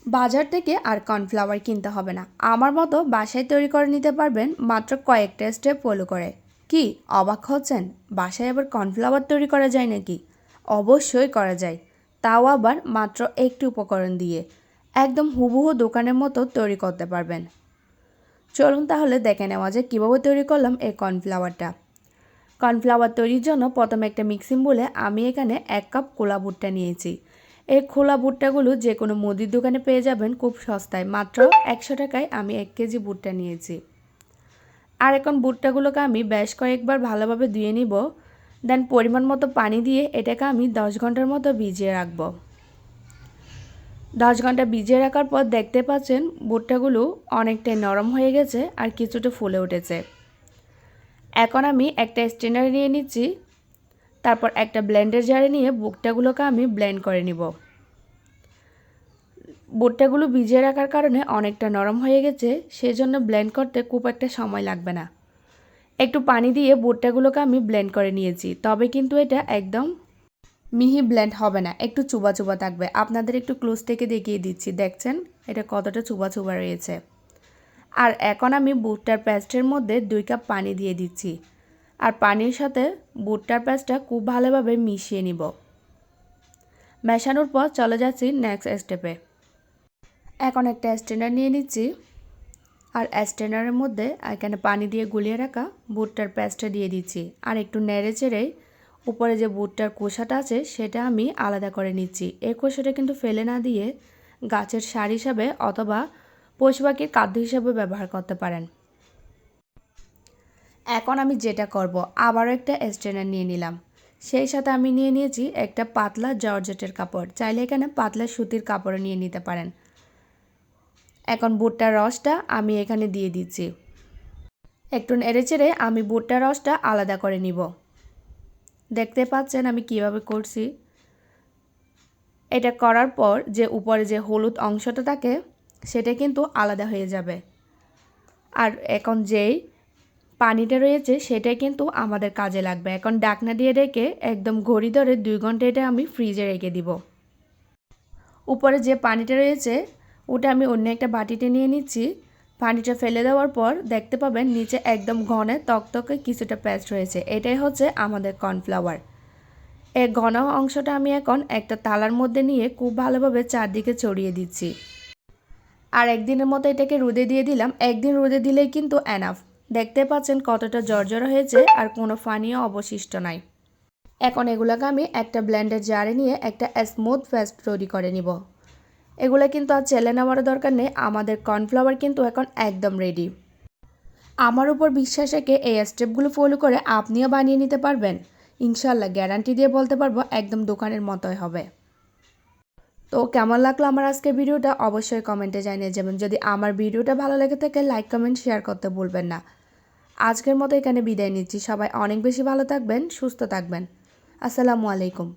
বাজার থেকে আর কর্নফ্লাওয়ার কিনতে হবে না, আমার মতো বাসায় তৈরি করে নিতে পারবেন মাত্র কয়েকটা স্টেপ ফলো করে। কি অবাক হচ্ছেন? বাসায় আবার কর্নফ্লাওয়ার তৈরি করা যায় নাকি? অবশ্যই করা যায়, তাও আবার মাত্র একটি উপকরণ দিয়ে। একদম হুবহু দোকানের মতো তৈরি করতে পারবেন। চলুন তাহলে দেখে নেওয়া যায় কীভাবে তৈরি করলাম এই কর্নফ্লাওয়ারটা। কর্নফ্লাওয়ার তৈরির জন্য প্রথমে একটা মিক্সিং বলে আমি এখানে 1 কাপ খোলা ভুট্টা নিয়েছি। এই খোলা ভুট্টাগুলো যে কোনো মুদির দোকানে পেয়ে যাবেন খুব সস্তায়, মাত্র 100 টাকায় আমি 1 কেজি ভুট্টা নিয়েছি। আর এখন ভুট্টাগুলোকে আমি বেশ কয়েকবার ভালোভাবে ধুয়ে নিব। দেন পরিমাণ মতো পানি দিয়ে এটাকে আমি 10 ঘন্টার মতো ভিজিয়ে রাখব। 10 ঘন্টা ভিজিয়ে রাখার পর দেখতে পাচ্ছেন ভুট্টাগুলো অনেকটাই নরম হয়ে গেছে আর কিছুটা ফুলে উঠেছে। এখন আমি একটা স্ট্রেনার নিয়ে নিচ্ছি, তারপর একটা ব্লেন্ডার জারে নিয়ে ভুট্টাগুলোকে আমি ব্লেন্ড করে নিব। ভুট্টাগুলো ভিজিয়ে রাখার কারণে অনেকটা নরম হয়ে গেছে, সেজন্য ব্লেন্ড করতে খুব একটা সময় লাগবে না। একটু পানি দিয়ে ভুট্টাগুলোকে আমি ব্লেন্ড করে নিয়েছি, তবে কিন্তু এটা একদম মিহি ব্লেন্ড হবে না, একটু চুবা চুবা থাকবে। আপনাদের একটু ক্লোজ থেকে দেখিয়ে দিচ্ছি, দেখছেন এটা কতটা চুবা চুবা রয়েছে। আর এখন আমি ভুট্টার পেস্টের মধ্যে 2 কাপ পানি দিয়ে দিচ্ছি, আর পানির সাথে ভুট্টার পেস্টটা খুব ভালোভাবে মিশিয়ে নিব। মেশানোর পর চলে যাচ্ছি নেক্সট স্টেপে। এখন একটা স্ট্রেনার নিয়ে নিচ্ছি, আর স্ট্রেনারের মধ্যে এখানে পানি দিয়ে গুলিয়ে রাখা ভুট্টার পেস্টটা দিয়ে দিচ্ছি, আর একটু নেড়ে চেড়ে উপরে যে ভুট্টার খোসাটা আছে সেটা আমি আলাদা করে নিচ্ছি। এই খোসাটা কিন্তু ফেলে না দিয়ে গাছের সার হিসাবে অথবা পশু পাখির খাদ্য হিসাবে ব্যবহার করতে পারেন। এখন আমি যেটা করব, আবারও একটা স্ট্রেনার নিয়ে নিলাম, সেই সাথে আমি নিয়ে নিয়েছি একটা পাতলা জর্জেটের কাপড়, চাইলে এখানে পাতলা সুতির কাপড়ও নিয়ে নিতে পারেন। এখন ভুট্টার রসটা আমি এখানে দিয়ে দিচ্ছি। একটু নেড়েচেড়ে আমি ভুট্টার রসটা আলাদা করে নিব। দেখতে পাচ্ছেন আমি কিভাবে করছি। এটা করার পর যে উপরে যে হলুদ অংশটা থাকে সেটা কিন্তু আলাদা হয়ে যাবে। আর এখন যেই পানিটা রয়েছে সেটা কিন্তু আমাদের কাজে লাগবে। এখন ঢাকনা দিয়ে রেখে একদম ঘড়ি ধরে 2 ঘন্টা এটা আমি ফ্রিজে রেখে দিব। উপরে যে পানিটা রয়েছে ওটা আমি অন্য একটা বাটিতে নিয়ে নিচ্ছি। পানিটা ফেলে দেওয়ার পর দেখতে পাবেন নিচে একদম ঘনে তকতকে কিছুটা পেস্ট রয়েছে, এটাই হচ্ছে আমাদের কর্নফ্লাওয়ার। এই ঘন অংশটা আমি এখন একটা থালার মধ্যে নিয়ে খুব ভালোভাবে চারদিকে ছড়িয়ে দিচ্ছি। আর একদিনের মতো এটাকে রোদে দিয়ে দিলাম, একদিন রোদে দিলেই কিন্তু এনাফ। দেখতে পাচ্ছেন কতটা জর্জর হয়েছে আর কোনো পানিও অবশিষ্ট নাই। এখন এগুলোকে আমি একটা ব্লেন্ডার জারে নিয়ে একটা স্মুথ পেস্ট তৈরি করে নিব। এগুলো কিন্তু আর চেলে নেওয়ার দরকার নেই, আমাদের কর্নফ্লাওয়ার কিন্তু এখন একদম রেডি। আমার উপর বিশ্বাস রেখে এই স্টেপগুলো ফলো করে আপনিও বানিয়ে নিতে পারবেন। ইনশাল্লাহ গ্যারান্টি দিয়ে বলতে পারবো একদম দোকানের মতোই হবে। তো কেমন লাগলো আমার আজকের ভিডিওটা অবশ্যই কমেন্টে জানিয়ে যাবেন। যদি আমার ভিডিওটা ভালো লেগে থাকে লাইক কমেন্ট শেয়ার করতে ভুলবেন না। আজকের মতো এখানে বিদায় নিচ্ছি, সবাই অনেক বেশি ভালো থাকবেন, সুস্থ থাকবেন। আসসালামু আলাইকুম।